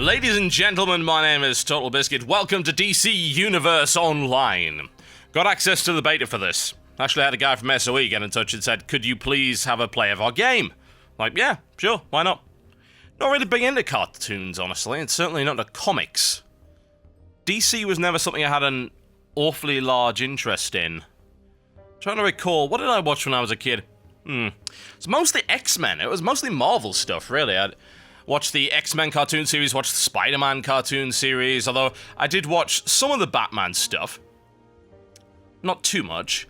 Ladies and gentlemen, my name is Totalbiscuit. Welcome to DC Universe Online. Got access to the beta for this. Actually, I had a guy from SOE get in touch and said, could you please have a play of our game? Like, yeah, sure, why not? Not really big into cartoons, honestly, and certainly not into comics. DC was never something I had an awfully large interest in. Trying to recall, what did I watch when I was a kid? It's mostly X-Men. It was mostly Marvel stuff, really. I'd watched the X-Men cartoon series, watched the Spider-Man cartoon series, although I did watch some of the Batman stuff. Not too much.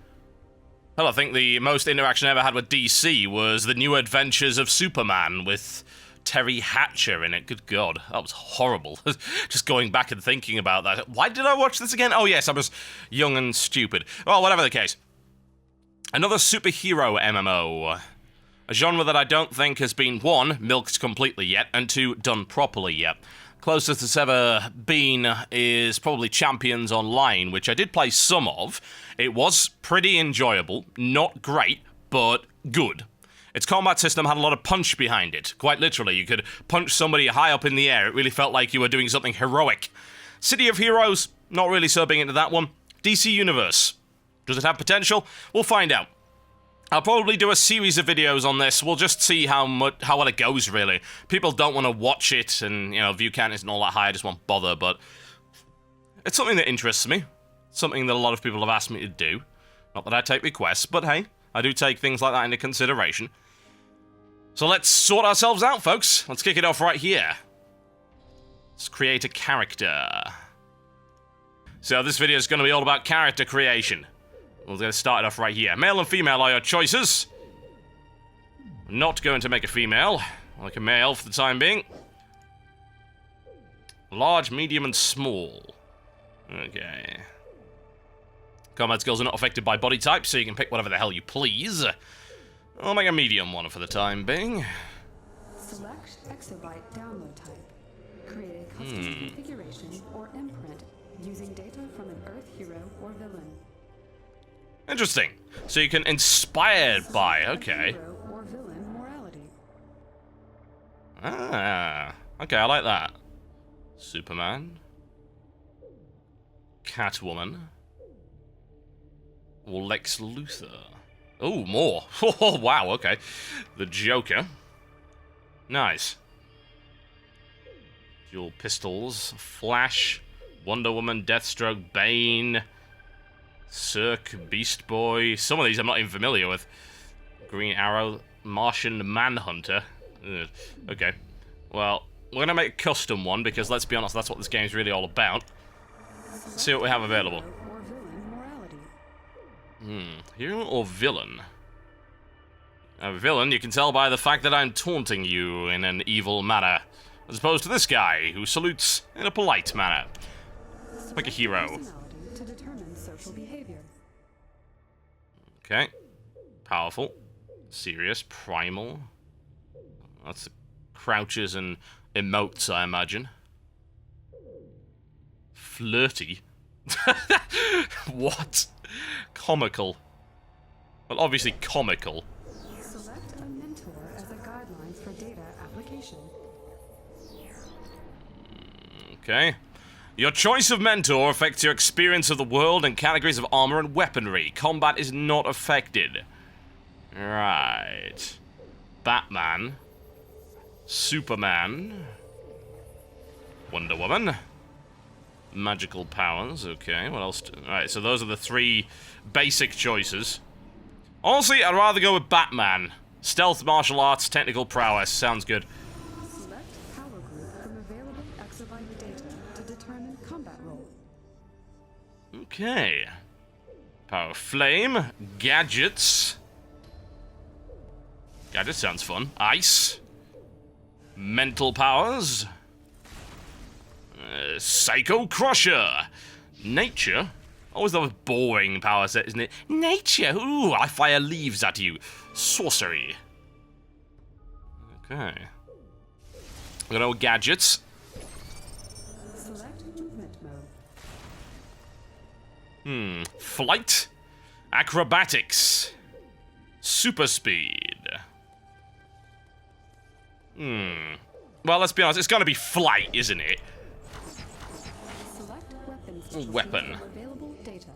Hell, I think the most interaction I ever had with DC was the New Adventures of Superman with Terry Hatcher in it. Good God, that was horrible. Just going back and thinking about that. Why did I watch this again? Oh yes, I was young and stupid. Well, whatever the case. Another superhero MMO. A genre that I don't think has been, one, milked completely yet, and two, done properly yet. Closest it's ever been is probably Champions Online, which I did play some of. It was pretty enjoyable. Not great, but good. Its combat system had a lot of punch behind it. Quite literally, you could punch somebody high up in the air. It really felt like you were doing something heroic. City of Heroes, not really so big into that one. DC Universe. Does it have potential? We'll find out. I'll probably do a series of videos on this. We'll just see how well it goes, really. People don't want to watch it, and, you know, view count isn't all that high, I just won't bother, but it's something that interests me. Something that a lot of people have asked me to do. Not that I take requests, but hey, I do take things like that into consideration. So let's sort ourselves out, folks. Let's kick it off right here. Let's create a character. So this video is going to be all about character creation. We'll get started off right here. Male and female are your choices. I'm not going to make a female. I like a male for the time being. Large, medium, and small. Okay. Combat skills are not affected by body type, so you can pick whatever the hell you please. I'll make a medium one for the time being. Select exobyte download type. Create a custom configuration or imprint using data from an Earth hero or villain. Interesting. So you can inspired by, okay. Hero or villain morality. Ah, okay, I like that. Superman. Catwoman. Or Lex Luthor. Oh, more. Oh, wow, okay. The Joker. Nice. Dual pistols. Flash. Wonder Woman, Deathstroke, Bane. Cirque, Beast Boy. Some of these I'm not even familiar with. Green Arrow, Martian Manhunter. Ugh. Okay. Well, we're going to make a custom one because, let's be honest, that's what this game's really all about. Let's see what we have available. Hero or villain? A villain, you can tell by the fact that I'm taunting you in an evil manner, as opposed to this guy, who salutes in a polite manner. Like a hero. To determine social behavior. Okay. Powerful. Serious. Primal. That's the crouches and emotes, I imagine. Flirty. What? Comical. Well, obviously comical. Select a mentor as a guidelines for data application. Okay. Your choice of mentor affects your experience of the world and categories of armor and weaponry. Combat is not affected. Right. Batman. Superman. Wonder Woman. Magical powers. Okay, what else? Alright, so those are the three basic choices. Honestly, I'd rather go with Batman. Stealth, martial arts, technical prowess. Sounds good. Select power group from available exobyte data to determine combat role. Okay. Power flame. Gadgets. Gadgets sounds fun. Ice. Mental powers. Psycho Crusher. Nature. Always the boring power set, isn't it? Nature. Ooh, I fire leaves at you. Sorcery. Okay. We're gonna go gadgets. Select movement mode. Flight. Acrobatics. Super speed. Well, let's be honest, it's gonna be flight, isn't it? Select weapons. Weapon. Available data.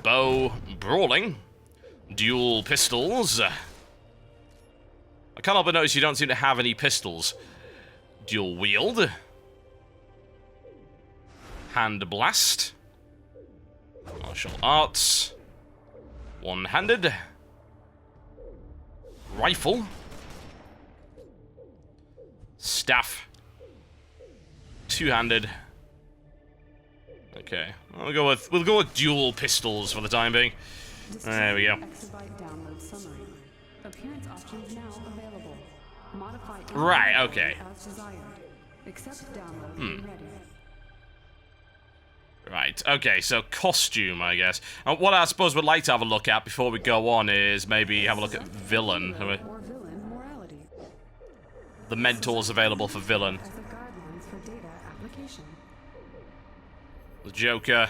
Bow, brawling, dual pistols. I can't help but notice you don't seem to have any pistols. Dual wield. Hand blast. Martial arts. One-handed. Rifle. Staff. Two-handed. Okay, we'll go with dual pistols for the time being. There we go. Exabyte download summary. Appearance options now available. Modify Right, okay. as desired. Accept download when ready. Right, okay, so costume, I guess. What I suppose we'd like to have a look at before we go on is maybe have a look at villain. Or villain morality. The mentors available for villain. As the guidelines for data application. The Joker,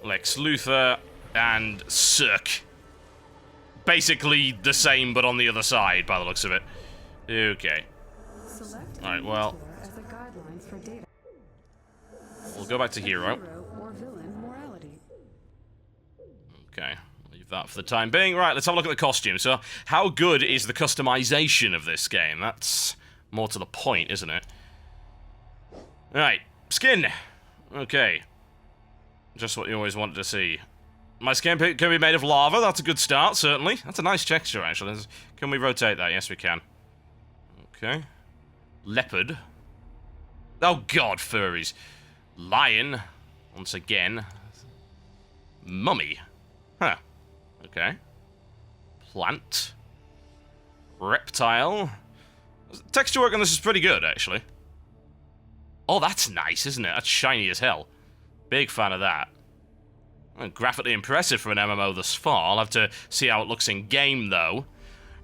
Lex Luthor, and Cirque. Basically the same, but on the other side, by the looks of it. Okay. Select Alright, well, as the guidelines for data. we'll go back to hero. Or villain morality. Okay, leave that for the time being. Right, let's have a look at the costume. So, how good is the customization of this game? That's more to the point, isn't it? Right, skin. Okay. Just what you always wanted to see. My skin can be made of lava. That's a good start, certainly. That's a nice texture, actually. Can we rotate that? Yes, we can. Okay. Leopard. Oh, God, furries. Lion. Once again. Mummy. Huh. Okay. Plant. Reptile. Texture work on this is pretty good, actually. Oh, that's nice, isn't it? That's shiny as hell. Big fan of that. Graphically impressive for an MMO thus far. I'll have to see how it looks in game, though.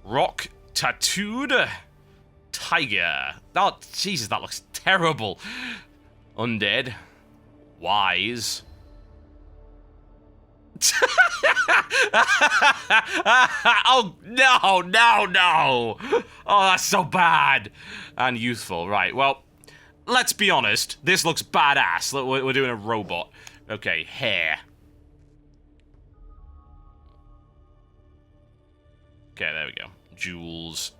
Rock tattooed tiger. Oh, Jesus, that looks terrible. Undead. Wise. Oh, no, no, no. Oh, that's so bad. And youthful. Right, well, let's be honest. This looks badass. We're doing a robot. Okay, hair. Okay, there we go. Jewels.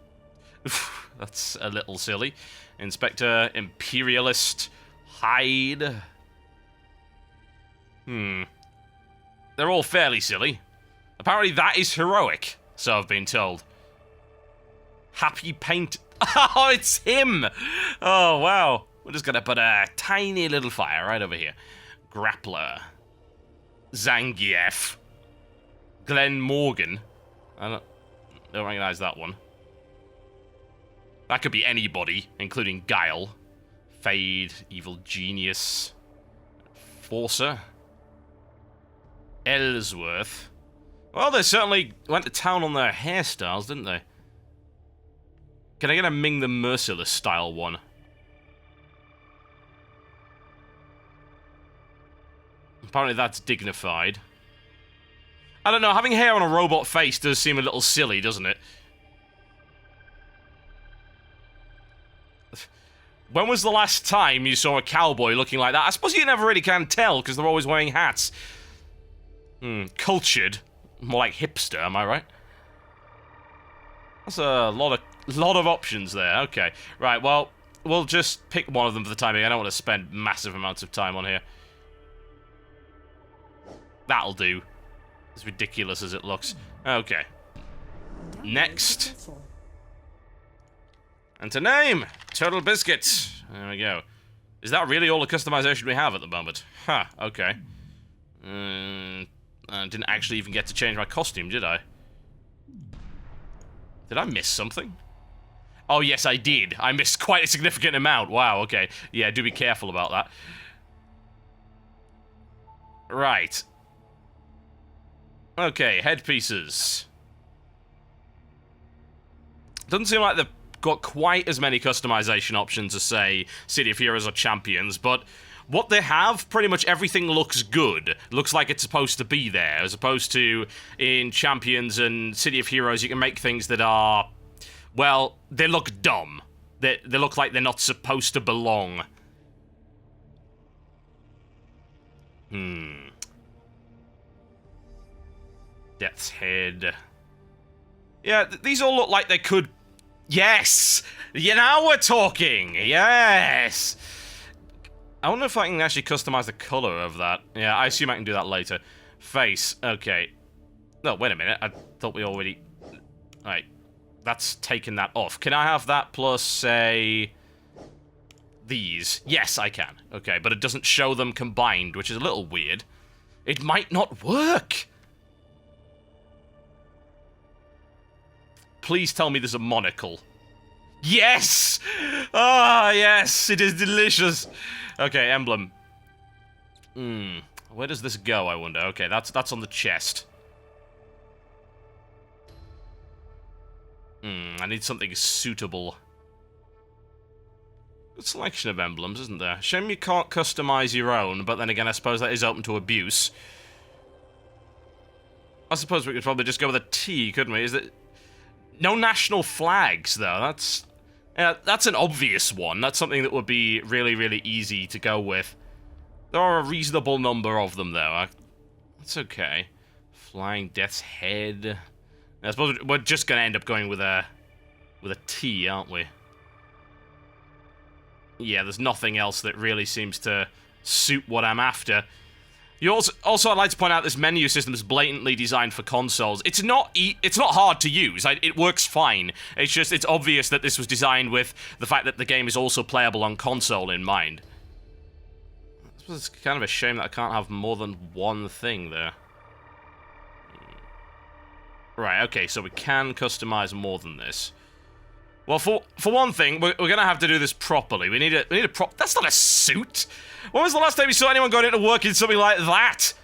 That's a little silly. Inspector, Imperialist, Hide. They're all fairly silly. Apparently that is heroic, so I've been told. Happy Paint. Oh, it's him! Oh, wow. We're just gonna put a tiny little fire right over here. Grappler. Zangief. Glenn Morgan. I don't recognize that one. That could be anybody, including Guile. Fade. Evil Genius. Forcer. Ellsworth. Well, they certainly went to town on their hairstyles, didn't they? Can I get a Ming the Merciless style one? Apparently that's dignified. I don't know, having hair on a robot face does seem a little silly, doesn't it? When was the last time you saw a cowboy looking like that? I suppose you never really can tell, because they're always wearing hats. Cultured. More like hipster, am I right? That's a lot of options there. Okay. Right, well, we'll just pick one of them for the time being. I don't want to spend massive amounts of time on here. That'll do. As ridiculous as it looks. Okay. Next. And to name, Totalbiscuit. There we go. Is that really all the customization we have at the moment? Huh, okay. I didn't actually even get to change my costume, did I? Did I miss something? Oh, yes, I did. I missed quite a significant amount. Wow, okay. Yeah, do be careful about that. Right. Okay, headpieces. Doesn't seem like they've got quite as many customization options as, say, City of Heroes or Champions, but what they have, pretty much everything looks good. Looks like it's supposed to be there, as opposed to in Champions and City of Heroes, you can make things that are well, they look dumb. They look like they're not supposed to belong. Death's Head. Yeah, these all look like they could... Yes! Yeah, now we're talking! Yes! I wonder if I can actually customize the color of that. Yeah, I assume I can do that later. Face. Okay. No, wait a minute. I thought we already... Alright. That's taken that off. Can I have that plus, say... these? Yes, I can. Okay, but it doesn't show them combined, which is a little weird. It might not work! Please tell me there's a monocle. Yes! Ah, yes! It is delicious! Okay, emblem. Where does this go, I wonder? Okay, that's on the chest. I need something suitable. Good selection of emblems, isn't there? Shame you can't customize your own, but then again, I suppose that is open to abuse. I suppose we could probably just go with a T, couldn't we? Is it... No national flags, though. That's an obvious one. That's something that would be really, really easy to go with. There are a reasonable number of them, though. That's okay. Flying Death's Head. I suppose we're just going to end up going with a T, aren't we? Yeah, there's nothing else that really seems to suit what I'm after. You also, I'd like to point out this menu system is blatantly designed for consoles. It's not hard to use. It works fine. It's just, it's obvious that this was designed with the fact that the game is also playable on console in mind. I suppose it's kind of a shame that I can't have more than one thing there. Right, okay, so we can customize more than this. Well, for one thing, we're gonna have to do this properly. We need a That's not a suit! When was the last time you saw anyone going into work in something like that?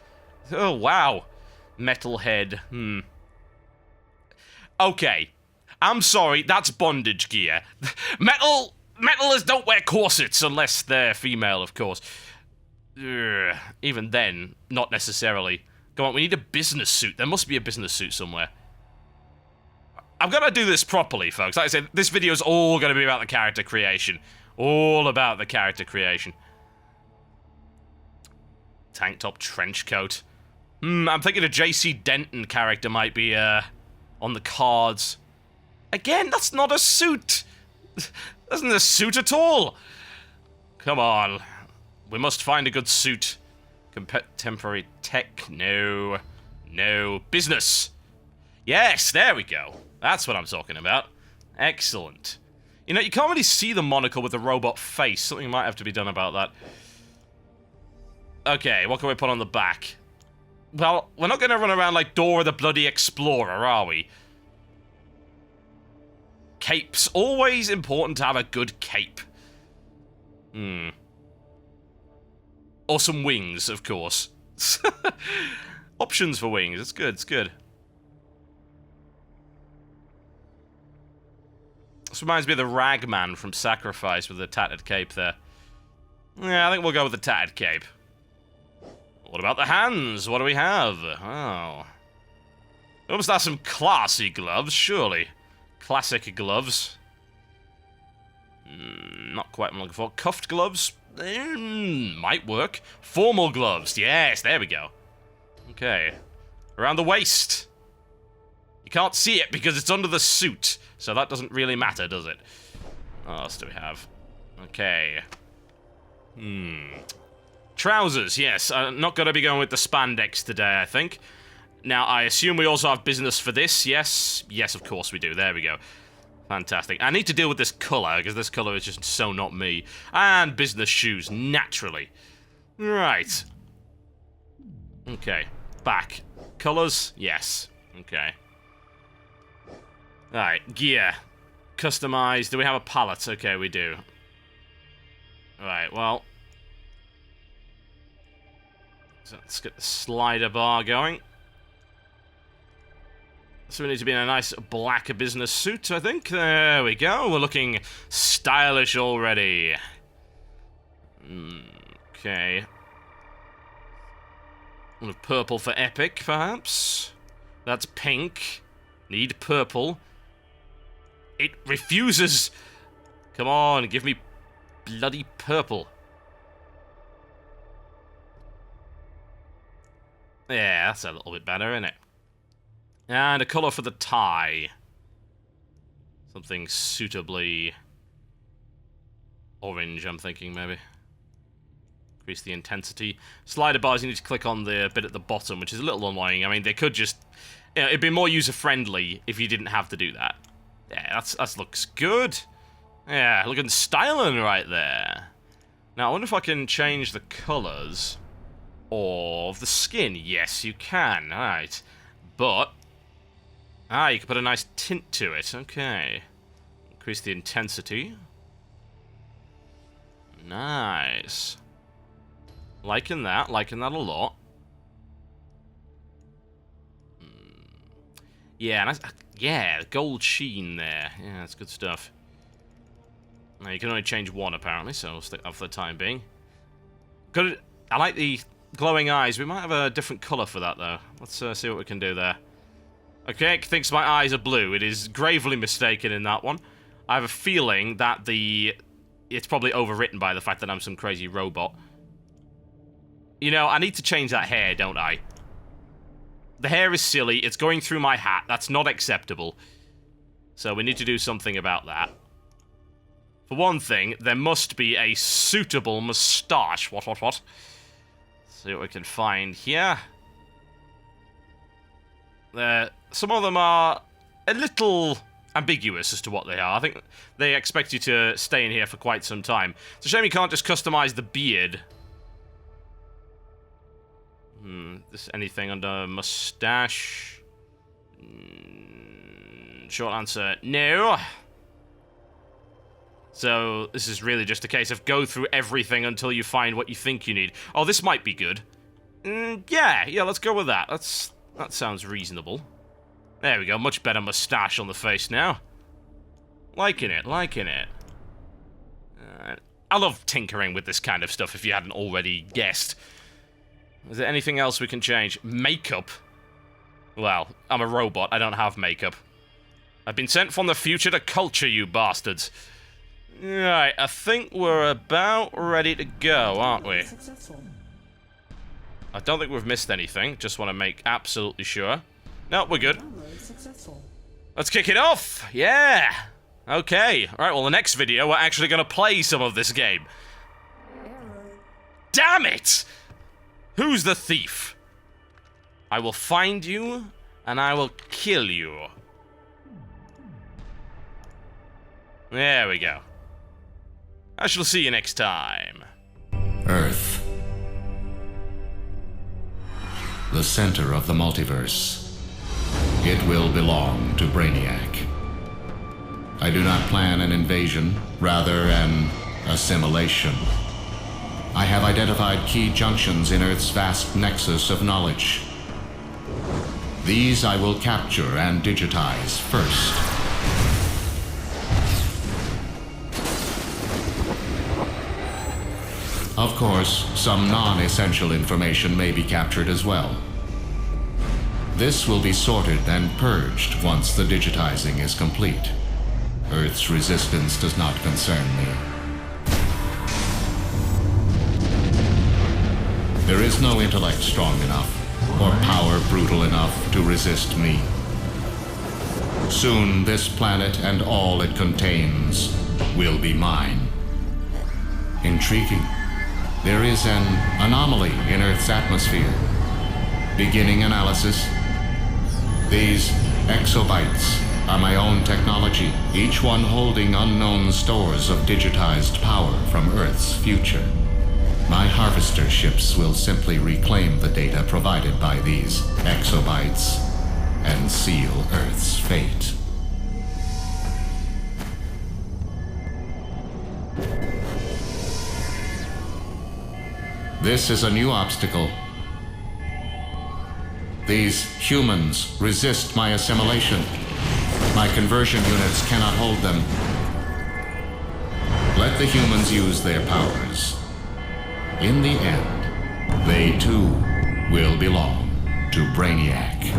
Oh, wow. Metal head. Okay. I'm sorry, that's bondage gear. Metalers don't wear corsets unless they're female, of course. Even then, not necessarily. Come on, we need a business suit. There must be a business suit somewhere. I've got to do this properly, folks. Like I said, this video is all going to be about the character creation. All about the character creation. Tank top, trench coat. I'm thinking a J.C. Denton character might be, on the cards. Again, that's not a suit. That's not a suit at all. Come on. We must find a good suit. Contemporary tech. No. No. Business. Yes, there we go. That's what I'm talking about. Excellent. You know, you can't really see the monocle with the robot face. Something might have to be done about that. Okay, what can we put on the back? Well, we're not going to run around like Dora the Bloody Explorer, are we? Capes. Always important to have a good cape. Or some wings, of course. Options for wings. It's good, it's good. This reminds me of the Ragman from Sacrifice with the tattered cape there. Yeah, I think we'll go with the tattered cape. What about the hands? What do we have? Oh. We must have some classy gloves, surely. Classic gloves. Not quite what I'm looking for. Cuffed gloves? Might work. Formal gloves. Yes, there we go. Okay. Around the waist. You can't see it because it's under the suit, so that doesn't really matter, does it? What else do we have? Okay. Trousers, yes. I'm not going to be going with the spandex today, I think. Now, I assume we also have business for this, yes? Yes, of course we do. There we go. Fantastic. I need to deal with this colour, because this colour is just so not me. And business shoes, naturally. Right. Okay. Back. Colours? Yes. Okay. Alright, gear. Customize. Do we have a palette? Okay, we do. Alright, well. So let's get the slider bar going. So we need to be in a nice black business suit, I think. There we go. We're looking stylish already. Okay. Purple for epic, perhaps. That's pink. Need purple. It refuses. Come on, give me bloody purple. Yeah, that's a little bit better, isn't it? And a colour for the tie. Something suitably orange, I'm thinking, maybe. Increase the intensity. Slider bars, you need to click on the bit at the bottom, which is a little annoying. I mean, they could just... You know, it'd be more user-friendly if you didn't have to do that. Yeah, that looks good. Yeah, looking styling right there. Now, I wonder if I can change the colours of the skin. Yes, you can. Alright. But... you can put a nice tint to it. Okay. Increase the intensity. Nice. Liking that a lot. Yeah, yeah, gold sheen there. Yeah, that's good stuff. Now, you can only change one, apparently, so we'll stick that for the time being. Good. I like the glowing eyes. We might have a different colour for that, though. Let's see what we can do there. Okay, it thinks my eyes are blue. It is gravely mistaken in that one. I have a feeling that it's probably overwritten by the fact that I'm some crazy robot. You know, I need to change that hair, don't I? The hair is silly. It's going through my hat. That's not acceptable. So we need to do something about that. For one thing, there must be a suitable moustache. What? Let's see what we can find here. Some of them are a little ambiguous as to what they are. I think they expect you to stay in here for quite some time. It's a shame you can't just customize the beard. This anything under mustache? Short answer, no. So this is really just a case of go through everything until you find what you think you need. Oh, this might be good. Yeah, let's go with that. That sounds reasonable. There we go, much better mustache on the face now. Liking it. I love tinkering with this kind of stuff, if you hadn't already guessed. Is there anything else we can change? Makeup? Well, I'm a robot, I don't have makeup. I've been sent from the future to culture you bastards. Right, I think we're about ready to go, aren't we? I don't think we've missed anything, just want to make absolutely sure. No, we're good. Let's kick it off! Yeah! Okay, alright, well the next video we're actually going to play some of this game. Damn it! Who's the thief? I will find you, and I will kill you. There we go. I shall see you next time. Earth. The center of the multiverse. It will belong to Brainiac. I do not plan an invasion, rather an assimilation. I have identified key junctions in Earth's vast nexus of knowledge. These I will capture and digitize first. Of course, some non-essential information may be captured as well. This will be sorted and purged once the digitizing is complete. Earth's resistance does not concern me. There is no intellect strong enough, or power brutal enough to resist me. Soon this planet and all it contains will be mine. Intriguing. There is an anomaly in Earth's atmosphere. Beginning analysis. These exobytes are my own technology, each one holding unknown stores of digitized power from Earth's future. My harvester ships will simply reclaim the data provided by these exobytes and seal Earth's fate. This is a new obstacle. These humans resist my assimilation. My conversion units cannot hold them. Let the humans use their powers. In the end, they too will belong to Brainiac.